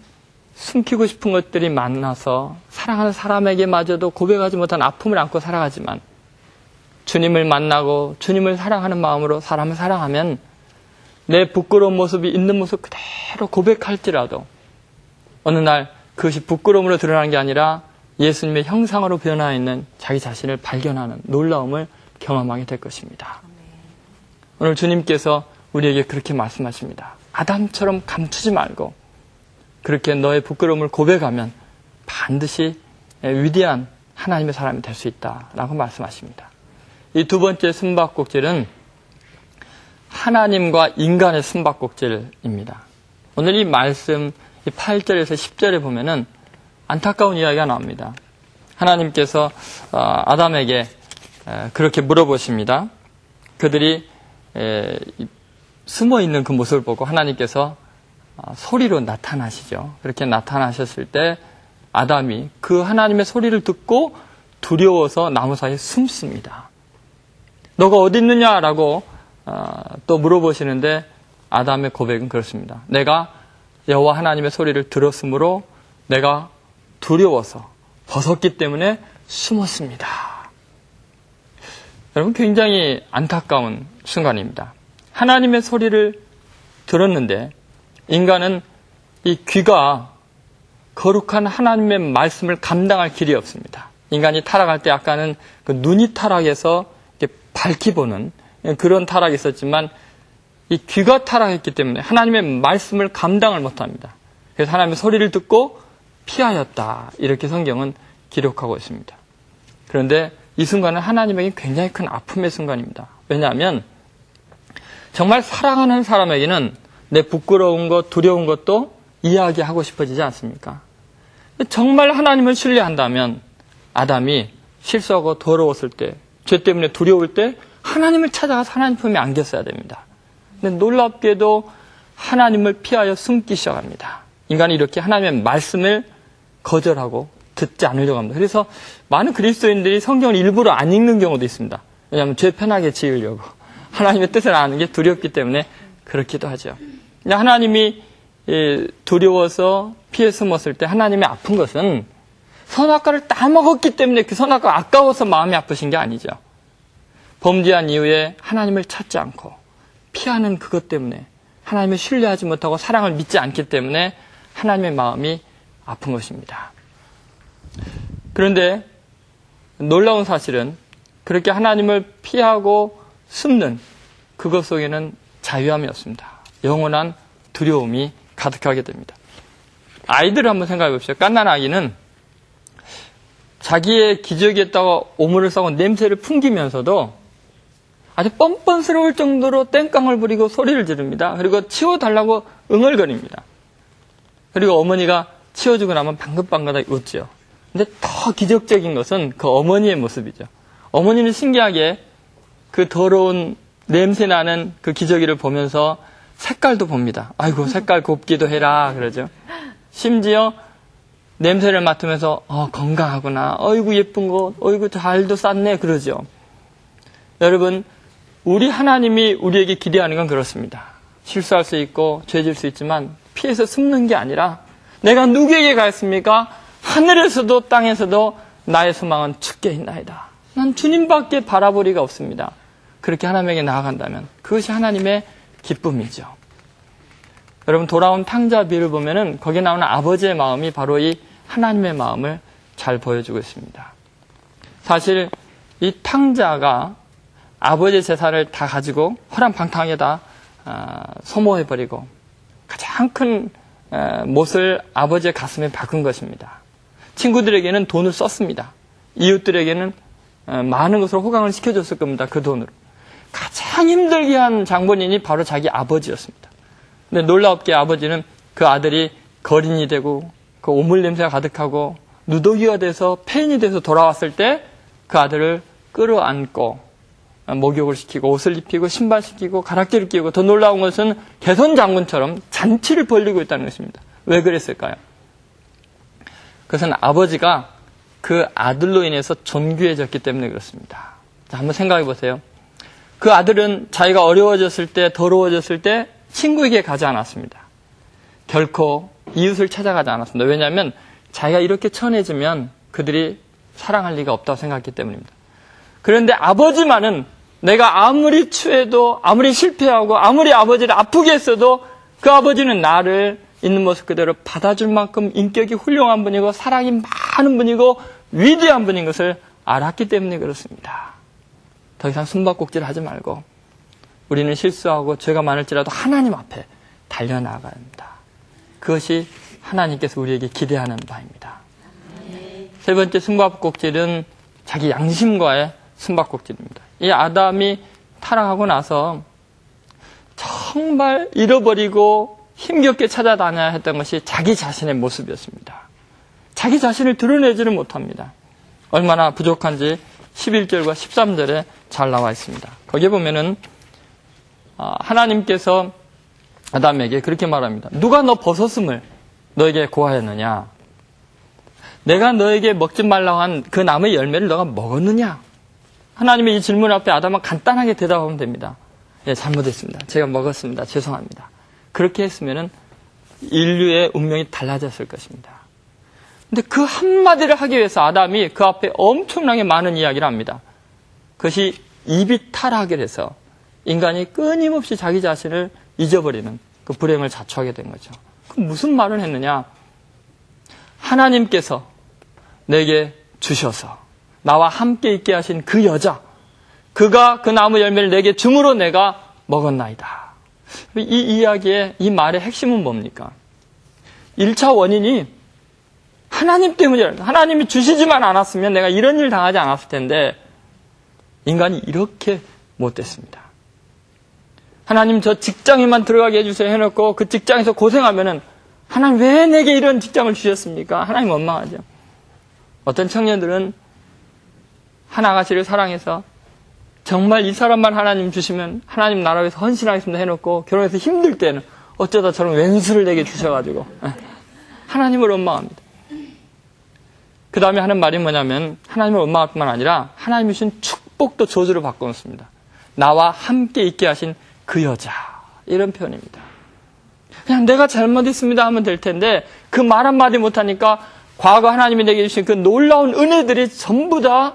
숨기고 싶은 것들이 많아서 사랑하는 사람에게마저도 고백하지 못한 아픔을 안고 살아가지만 주님을 만나고 주님을 사랑하는 마음으로 사람을 사랑하면 내 부끄러운 모습이 있는 모습 그대로 고백할지라도 어느 날 그것이 부끄러움으로 드러나는 게 아니라 예수님의 형상으로 변화 있는 자기 자신을 발견하는 놀라움을 경험하게 될 것입니다. 오늘 주님께서 우리에게 그렇게 말씀하십니다. 아담처럼 감추지 말고 그렇게 너의 부끄러움을 고백하면 반드시 위대한 하나님의 사람이 될 수 있다라고 말씀하십니다. 이 두 번째 숨바꼭질은 하나님과 인간의 숨바꼭질입니다. 오늘 이 말씀 8절에서 10절에 보면은 안타까운 이야기가 나옵니다. 하나님께서 아담에게 그렇게 물어보십니다. 그들이 숨어있는 그 모습을 보고 하나님께서 소리로 나타나시죠. 그렇게 나타나셨을 때 아담이 그 하나님의 소리를 듣고 두려워서 나무 사이에 숨습니다. 너가 어디 있느냐라고 또 물어보시는데 아담의 고백은 그렇습니다. 내가 여호와 하나님의 소리를 들었으므로 내가 두려워서 벗었기 때문에 숨었습니다. 여러분, 굉장히 안타까운 순간입니다. 하나님의 소리를 들었는데 인간은 이 귀가 거룩한 하나님의 말씀을 감당할 길이 없습니다. 인간이 타락할 때 아까는 그 눈이 타락해서 이렇게 밝히 보는 그런 타락이 있었지만 이 귀가 타락했기 때문에 하나님의 말씀을 감당을 못합니다. 그래서 하나님의 소리를 듣고 피하였다. 이렇게 성경은 기록하고 있습니다. 그런데 이 순간은 하나님에게 굉장히 큰 아픔의 순간입니다. 왜냐하면 정말 사랑하는 사람에게는 내 부끄러운 것, 두려운 것도 이야기하고 싶어지지 않습니까? 정말 하나님을 신뢰한다면 아담이 실수하고 더러웠을 때, 죄 때문에 두려울 때 하나님을 찾아가서 하나님 품에 안겼어야 됩니다. 근데 놀랍게도 하나님을 피하여 숨기 시작합니다. 인간이 이렇게 하나님의 말씀을 거절하고 듣지 않으려고 합니다. 그래서 많은 그리스도인들이 성경을 일부러 안 읽는 경우도 있습니다. 왜냐하면 죄 편하게 지으려고. 하나님의 뜻을 아는 게 두렵기 때문에 그렇기도 하죠. 하나님이 두려워서 피해 숨었을 때 하나님이 아픈 것은 선악과를 다 먹었기 때문에 그 선악과가 아까워서 마음이 아프신 게 아니죠. 범죄한 이후에 하나님을 찾지 않고 피하는 그것 때문에 하나님을 신뢰하지 못하고 사랑을 믿지 않기 때문에 하나님의 마음이 아픈 것입니다. 그런데 놀라운 사실은 그렇게 하나님을 피하고 숨는 그것 속에는 자유함이 없습니다. 영원한 두려움이 가득하게 됩니다. 아이들을 한번 생각해 봅시다. 갓난 아기는 자기의 기저귀에다가 오물을 싸고 냄새를 풍기면서도 아주 뻔뻔스러울 정도로 땡깡을 부리고 소리를 지릅니다. 그리고 치워달라고 응얼거립니다. 그리고 어머니가 치워주고 나면 방긋방긋하게 웃죠. 근데 더 기적적인 것은 그 어머니의 모습이죠. 어머니는 신기하게 그 더러운 냄새나는 그 기저귀를 보면서 색깔도 봅니다. 아이고 색깔 곱기도 해라 그러죠. 심지어 냄새를 맡으면서 건강하구나. 어이구 예쁜 거. 어이구 잘도 쌌네 그러죠. 여러분 우리 하나님이 우리에게 기대하는 건 그렇습니다. 실수할 수 있고 죄질 수 있지만 피해서 숨는 게 아니라 내가 누구에게 가겠습니까? 하늘에서도 땅에서도 나의 소망은 주께 있나이다. 난 주님밖에 바라볼 리가 없습니다. 그렇게 하나님에게 나아간다면 그것이 하나님의 기쁨이죠. 여러분 돌아온 탕자 비를 보면은 거기에 나오는 아버지의 마음이 바로 이 하나님의 마음을 잘 보여주고 있습니다. 사실 이 탕자가 아버지의 재산을 다 가지고 허랑방탕하게 다 소모해버리고 가장 큰 못을 아버지의 가슴에 박은 것입니다. 친구들에게는 돈을 썼습니다. 이웃들에게는 많은 것으로 호강을 시켜줬을 겁니다. 그 돈으로. 가장 힘들게 한 장본인이 바로 자기 아버지였습니다. 근데 놀랍게 아버지는 그 아들이 거린이 되고 그 오물 냄새가 가득하고 누더기가 돼서 폐인이 돼서 돌아왔을 때 그 아들을 끌어안고 목욕을 시키고 옷을 입히고 신발 시키고 가락지를 끼우고 더 놀라운 것은 개선 장군처럼 잔치를 벌리고 있다는 것입니다. 왜 그랬을까요? 그것은 아버지가 그 아들로 인해서 존귀해졌기 때문에 그렇습니다. 자, 한번 생각해 보세요. 그 아들은 자기가 어려워졌을 때 더러워졌을 때 친구에게 가지 않았습니다. 결코 이웃을 찾아가지 않았습니다. 왜냐하면 자기가 이렇게 천해지면 그들이 사랑할 리가 없다고 생각했기 때문입니다. 그런데 아버지만은 내가 아무리 추해도 아무리 실패하고 아무리 아버지를 아프게 했어도 그 아버지는 나를 있는 모습 그대로 받아줄 만큼 인격이 훌륭한 분이고 사랑이 많은 분이고 위대한 분인 것을 알았기 때문에 그렇습니다. 더 이상 숨바꼭질 하지 말고 우리는 실수하고 죄가 많을지라도 하나님 앞에 달려나가야 합니다. 그것이 하나님께서 우리에게 기대하는 바입니다. 세 번째 숨바꼭질은 자기 양심과의 숨바꼭질입니다. 이 아담이 타락하고 나서 정말 잃어버리고 힘겹게 찾아다녀야 했던 것이 자기 자신의 모습이었습니다. 자기 자신을 드러내지를 못합니다. 얼마나 부족한지 11절과 13절에 잘 나와 있습니다. 거기에 보면은 하나님께서 아담에게 그렇게 말합니다. 누가 너 벗었음을 너에게 고하였느냐? 내가 너에게 먹지 말라고 한 그 나무의 열매를 너가 먹었느냐? 하나님의 이 질문 앞에 아담은 간단하게 대답하면 됩니다. 예, 잘못했습니다. 제가 먹었습니다. 죄송합니다. 그렇게 했으면은 인류의 운명이 달라졌을 것입니다. 근데 그 한마디를 하기 위해서 아담이 그 앞에 엄청나게 많은 이야기를 합니다. 그것이 입이 타락을 해서 인간이 끊임없이 자기 자신을 잊어버리는 그 불행을 자초하게 된 거죠. 그 무슨 말을 했느냐? 하나님께서 내게 주셔서 나와 함께 있게 하신 그 여자, 그가 그 나무 열매를 내게 줌으로 내가 먹었나이다. 이 이야기의 이 말의 핵심은 뭡니까? 1차 원인이 하나님 때문이라. 하나님이 주시지만 않았으면 내가 이런 일 당하지 않았을 텐데 인간이 이렇게 못됐습니다. 하나님 저 직장에만 들어가게 해주세요 해놓고 그 직장에서 고생하면은 하나님 왜 내게 이런 직장을 주셨습니까? 하나님 원망하죠. 어떤 청년들은 한 아가씨를 사랑해서 정말 이 사람만 하나님 주시면 하나님 나라 위해서 헌신하겠습니다 해놓고 결혼해서 힘들 때는 어쩌다 저런 왼수를 내게 주셔가지고 하나님을 원망합니다. 그 다음에 하는 말이 뭐냐면 하나님을 원망할 뿐만 아니라 하나님이 주신 축복도 저주로 바꿔놓습니다. 나와 함께 있게 하신 그 여자, 이런 표현입니다. 그냥 내가 잘못했습니다 하면 될 텐데 그 말 한마디 못하니까 과거 하나님이 내게 주신 그 놀라운 은혜들이 전부 다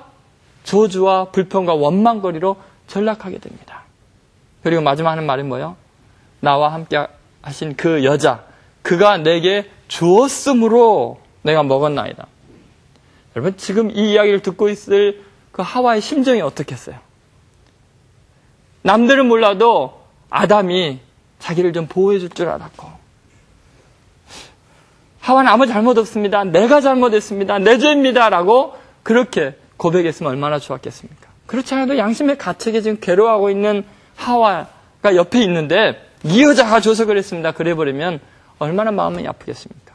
저주와 불평과 원망거리로 전락하게 됩니다. 그리고 마지막 하는 말이 뭐예요? 나와 함께 하신 그 여자, 그가 내게 주었으므로 내가 먹었나이다. 여러분 지금 이 이야기를 듣고 있을 그 하와의 심정이 어떻겠어요? 남들은 몰라도 아담이 자기를 좀 보호해 줄 줄 알았고, 하와는 아무 잘못 없습니다. 내가 잘못했습니다. 내 죄입니다. 라고 그렇게 고백했으면 얼마나 좋았겠습니까? 그렇지 않아도 양심의 가책에 지금 괴로워하고 있는 하와가 옆에 있는데 이 여자가 줘서 그랬습니다. 그래버리면 얼마나 마음이 아프겠습니까?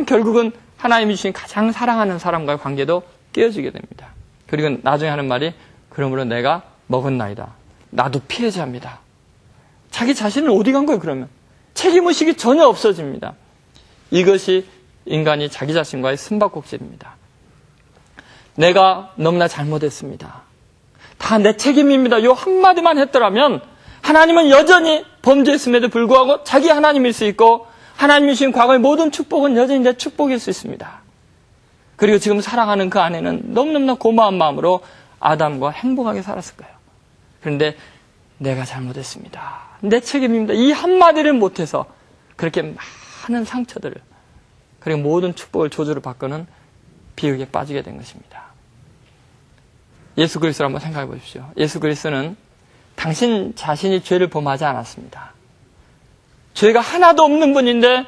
결국은 하나님이 주신 가장 사랑하는 사람과의 관계도 깨어지게 됩니다. 그리고 나중에 하는 말이 그러므로 내가 먹었나이다. 나도 피해자입니다. 자기 자신은 어디 간 거예요, 그러면? 책임의식이 전혀 없어집니다. 이것이 인간이 자기 자신과의 숨바꼭질입니다. 내가 너무나 잘못했습니다. 다 내 책임입니다. 요 한마디만 했더라면 하나님은 여전히 범죄했음에도 불구하고 자기 하나님일 수 있고 하나님이 주신 과거의 모든 축복은 여전히 내 축복일 수 있습니다. 그리고 지금 사랑하는 그 아내는 너무너무나 고마운 마음으로 아담과 행복하게 살았을 거예요. 그런데 내가 잘못했습니다. 내 책임입니다. 이 한마디를 못해서 그렇게 많은 상처들을 그리고 모든 축복을 저주로 바꾸는 비극에 빠지게 된 것입니다. 예수 그리스도를 한번 생각해 보십시오. 예수 그리스도는 당신 자신이 죄를 범하지 않았습니다. 죄가 하나도 없는 분인데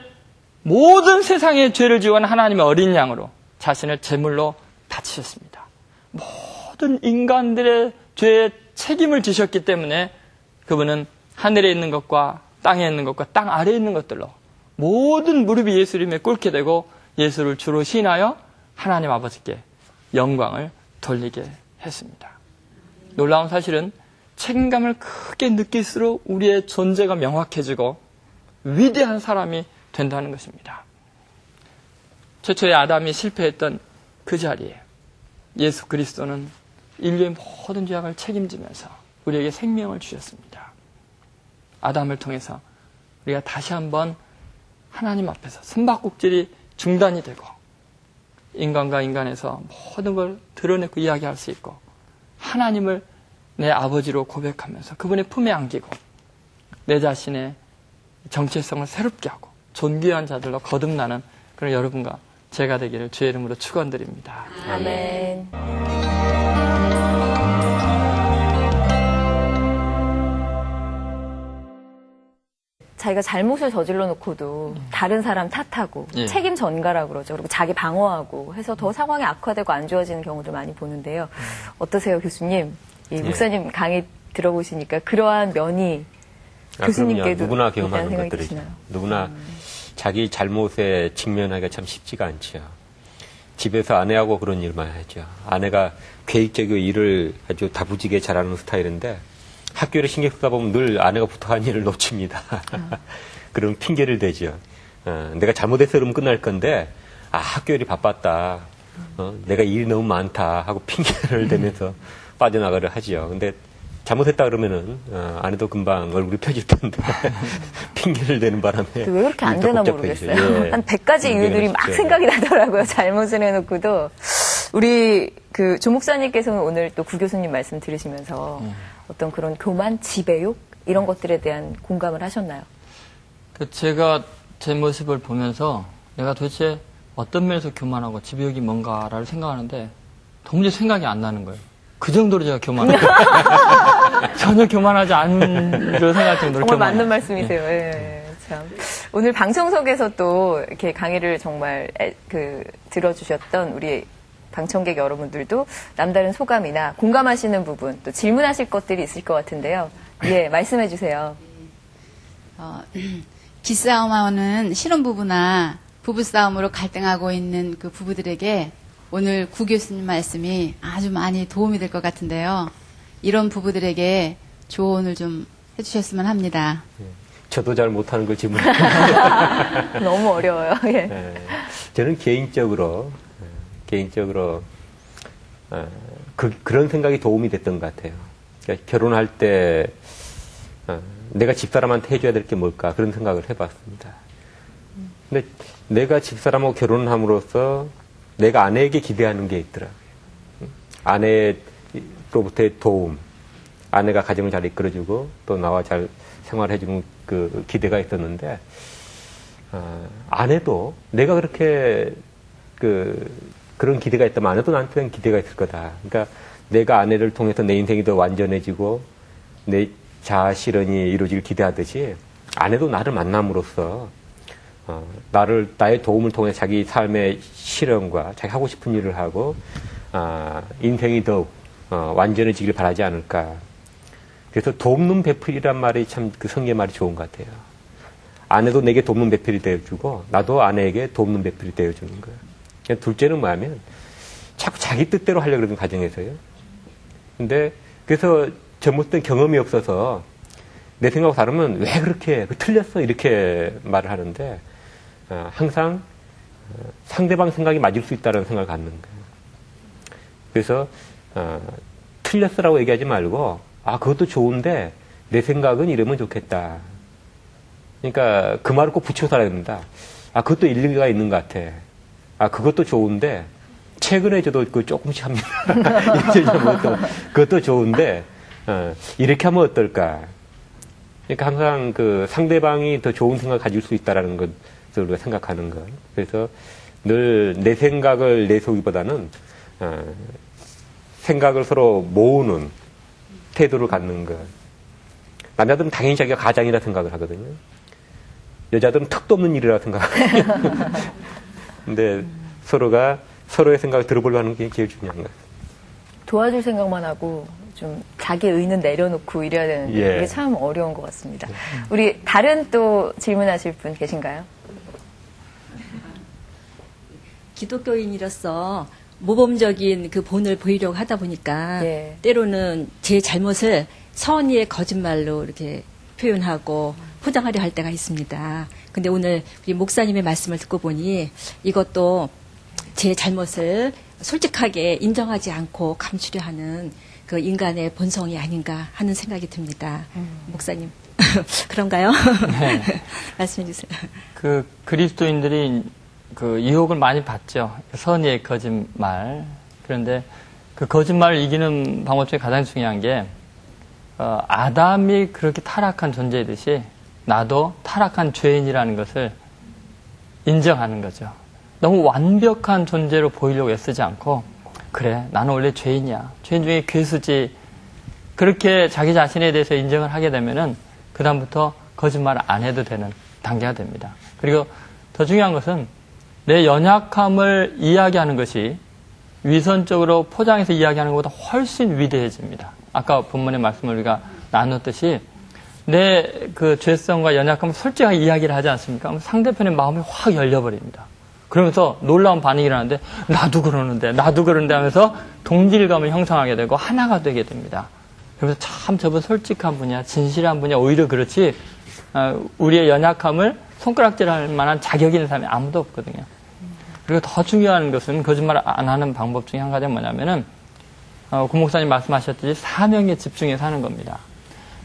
모든 세상의 죄를 지원 하나님의 어린 양으로 자신을 제물로 바치셨습니다. 모든 인간들의 죄에 책임을 지셨기 때문에 그분은 하늘에 있는 것과 땅에 있는 것과 땅 아래에 있는 것들로 모든 무릎이 예수 이름에 꿇게 되고 예수를 주로 시인하여 하나님 아버지께 영광을 돌리게 했습니다. 놀라운 사실은 책임감을 크게 느낄수록 우리의 존재가 명확해지고 위대한 사람이 된다는 것입니다. 최초의 아담이 실패했던 그 자리에 예수 그리스도는 인류의 모든 죄악을 책임지면서 우리에게 생명을 주셨습니다. 아담을 통해서 우리가 다시 한번 하나님 앞에서 숨바꼭질이 중단이 되고 인간과 인간에서 모든 걸 드러내고 이야기할 수 있고 하나님을 내 아버지로 고백하면서 그분의 품에 안기고 내 자신의 정체성을 새롭게 하고 존귀한 자들로 거듭나는 그런 여러분과 제가 되기를 주의 이름으로 축원드립니다. 아멘. 자기가 잘못을 저질러 놓고도 다른 사람 탓하고 책임 전가라고 그러죠. 그리고 자기 방어하고 해서 더 상황이 악화되고 안 좋아지는 경우도 많이 보는데요. 어떠세요, 교수님? 이 목사님 강의 들어보시니까 그러한 면이 교수님께도 누구나 경험하는 것들이죠. 누구나 자기 잘못에 직면하기가 참 쉽지가 않죠. 집에서 아내하고 그런 일만 하죠. 아내가 계획적이고 일을 아주 다부지게 잘하는 스타일인데 학교를 신경 쓰다 보면 늘 아내가 부탁한 일을 놓칩니다. 그럼 핑계를 대죠. 내가 잘못해서 그러면 끝날 건데 학교 일이 바빴다. 내가 일이 너무 많다 하고 핑계를 대면서 빠져나가려 하죠. 근데 잘못했다 그러면은 아내도 금방 얼굴이 펴질 텐데 핑계를 대는 바람에 왜 그렇게 안 되나 모르겠어요. 예. 한 100가지 이유들이 막 생각이 나더라고요. 잘못을 해놓고도. 우리 그 조 목사님께서는 오늘 또 구 교수님 말씀 들으시면서 어떤 그런 교만, 지배욕 이런 것들에 대한 공감을 하셨나요? 제가 제 모습을 보면서 내가 도대체 어떤 면에서 교만하고 집요하기 뭔가를 생각하는데 도무지 생각이 안 나는 거예요. 그 정도로 제가 교만해요. 전혀 교만하지 않으려 생각할 정도로 정말 교만해요. 맞는 말씀이세요. 예. 참. 오늘 방송 속에서 또 이렇게 강의를 정말 들어주셨던 우리 방청객 여러분들도 남다른 소감이나 공감하시는 부분, 또 질문하실 것들이 있을 것 같은데요. 예, 말씀해 주세요. 기싸움하는 신혼부부나 부부싸움으로 갈등하고 있는 그 부부들에게 오늘 구 교수님 말씀이 아주 많이 도움이 될 것 같은데요. 이런 부부들에게 조언을 좀 해주셨으면 합니다. 저도 잘 못하는 걸 질문. 너무 어려워요. 예. 저는 개인적으로 그런 생각이 도움이 됐던 것 같아요. 그러니까 결혼할 때 내가 집사람한테 해줘야 될 게 뭘까 그런 생각을 해봤습니다. 근데 내가 집사람하고 결혼함으로써 내가 아내에게 기대하는 게 있더라고요. 아내로부터의 도움, 아내가 가정을 잘 이끌어주고 또 나와 잘 생활해주는 그 기대가 있었는데 아내도 내가 그렇게 그런 기대가 있다면 아내도 나한테 대한 기대가 있을 거다. 그러니까 내가 아내를 통해서 내 인생이 더 완전해지고 내 자아 실현이 이루어지길 기대하듯이 아내도 나를 만남으로써 나의 도움을 통해 자기 삶의 실현과 자기 하고 싶은 일을 하고 인생이 더욱 완전해지길 바라지 않을까. 그래서 돕는 배필이란 말이 참 그 성경의 말이 좋은 것 같아요. 아내도 내게 돕는 배필이 되어주고 나도 아내에게 돕는 배필이 되어주는 거예요. 둘째는 뭐냐면 자꾸 자기 뜻대로 하려고 그러는 과정에서요. 근데 그래서 잘못된 경험이 없어서 내 생각하고 다르면 왜 그렇게 틀렸어 이렇게 말을 하는데 항상 상대방 생각이 맞을 수 있다는 생각을 갖는 거예요. 그래서 틀렸어라고 얘기하지 말고 그것도 좋은데 내 생각은 이러면 좋겠다. 그러니까 그 말을 꼭 붙여 살아야 된다. 그것도 일리가 있는 것 같아. 그것도 좋은데 최근에 저도 그 조금씩 합니다. 그것도 좋은데 이렇게 하면 어떨까. 그러니까 항상 그 상대방이 더 좋은 생각을 가질 수 있다는 것을 우리가 생각하는 것. 그래서 늘 내 생각을 내세우기보다는 생각을 서로 모으는 태도를 갖는 것. 남자들은 당연히 자기가 가장이라 생각을 하거든요. 여자들은 턱도 없는 일이라 생각하거든요. 근데 서로가 서로의 생각을 들어보려고 하는 게 제일 중요한 것 같아요. 도와줄 생각만 하고 좀 자기 의는 내려놓고 이래야 되는데 이게 참 어려운 것 같습니다. 우리 다른 또 질문하실 분 계신가요? 기독교인으로서 모범적인 그 본을 보이려고 하다 보니까 때로는 제 잘못을 선의의 거짓말로 이렇게 표현하고 포장하려 할 때가 있습니다. 근데 오늘 우리 목사님의 말씀을 듣고 보니 이것도 제 잘못을 솔직하게 인정하지 않고 감추려 하는 그 인간의 본성이 아닌가 하는 생각이 듭니다. 목사님, 그런가요? 네. 말씀해 주세요. 그 그리스도인들이 그 유혹을 많이 받죠. 선의의 거짓말. 그런데 그 거짓말을 이기는 방법 중에 가장 중요한 게 아담이 그렇게 타락한 존재이듯이 나도 타락한 죄인이라는 것을 인정하는 거죠. 너무 완벽한 존재로 보이려고 애쓰지 않고 그래 나는 원래 죄인이야. 죄인 중에 괴수지. 그렇게 자기 자신에 대해서 인정을 하게 되면은 그다음부터 거짓말을 안 해도 되는 단계가 됩니다. 그리고 더 중요한 것은 내 연약함을 이야기하는 것이 위선적으로 포장해서 이야기하는 것보다 훨씬 위대해집니다. 아까 본문의 말씀을 우리가 나눴듯이 내 그 죄성과 연약함을 솔직하게 이야기를 하지 않습니까? 그럼 상대편의 마음이 확 열려버립니다. 그러면서 놀라운 반응이 일어나는데 나도 그러는데 하면서 동질감을 형성하게 되고 하나가 되게 됩니다. 그래서 참 저분 솔직한 분이야, 진실한 분이야. 오히려 그렇지 우리의 연약함을 손가락질할 만한 자격 있는 사람이 아무도 없거든요. 그리고 더 중요한 것은 거짓말 안 하는 방법 중에 한 가지가 뭐냐면은 구 목사님 말씀하셨듯이 사명에 집중해서 하는 겁니다.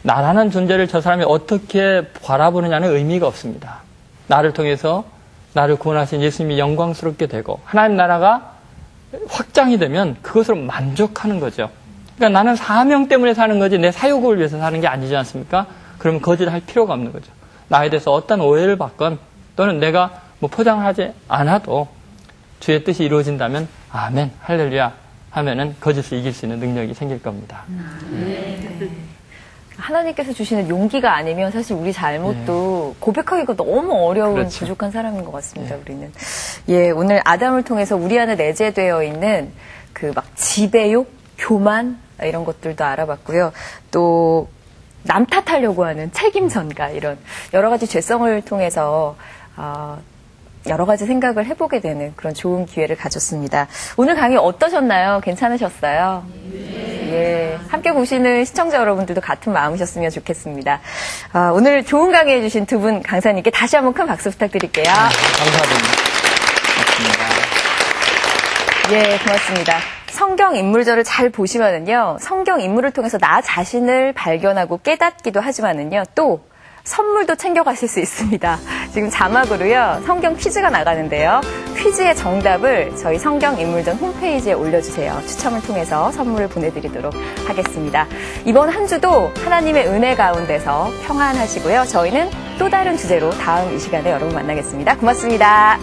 나라는 존재를 저 사람이 어떻게 바라보느냐는 의미가 없습니다. 나를 통해서 나를 구원하신 예수님이 영광스럽게 되고 하나님 나라가 확장이 되면 그것으로 만족하는 거죠. 그러니까 나는 사명 때문에 사는 거지 내 사욕을 위해서 사는 게 아니지 않습니까? 그러면 거짓할 필요가 없는 거죠. 나에 대해서 어떤 오해를 받건 또는 내가 뭐 포장을 하지 않아도 주의 뜻이 이루어진다면 아멘, 할렐루야 하면은 거짓을 이길 수 있는 능력이 생길 겁니다. 하나님께서 주시는 용기가 아니면 사실 우리 잘못도 고백하기가 너무 어려운 그렇죠. 부족한 사람인 것 같습니다. 우리는. 예, 오늘 아담을 통해서 우리 안에 내재되어 있는 그 막 지배욕, 교만 이런 것들도 알아봤고요. 또 남 탓하려고 하는 책임 전가 이런 여러 가지 죄성을 통해서 여러 가지 생각을 해보게 되는 그런 좋은 기회를 가졌습니다. 오늘 강의 어떠셨나요? 괜찮으셨어요? 예, 함께 보시는 시청자 여러분들도 같은 마음이셨으면 좋겠습니다. 오늘 좋은 강의 해주신 두 분 강사님께 다시 한번 큰 박수 부탁드릴게요. 감사합니다. 예, 고맙습니다. 성경 인물절을 잘 보시면은요, 성경 인물을 통해서 나 자신을 발견하고 깨닫기도 하지만은요, 또 선물도 챙겨가실 수 있습니다. 지금 자막으로요, 성경 퀴즈가 나가는데요. 퀴즈의 정답을 저희 성경 인물전 홈페이지에 올려주세요. 추첨을 통해서 선물을 보내드리도록 하겠습니다. 이번 한 주도 하나님의 은혜 가운데서 평안하시고요. 저희는 또 다른 주제로 다음 이 시간에 여러분 만나겠습니다. 고맙습니다.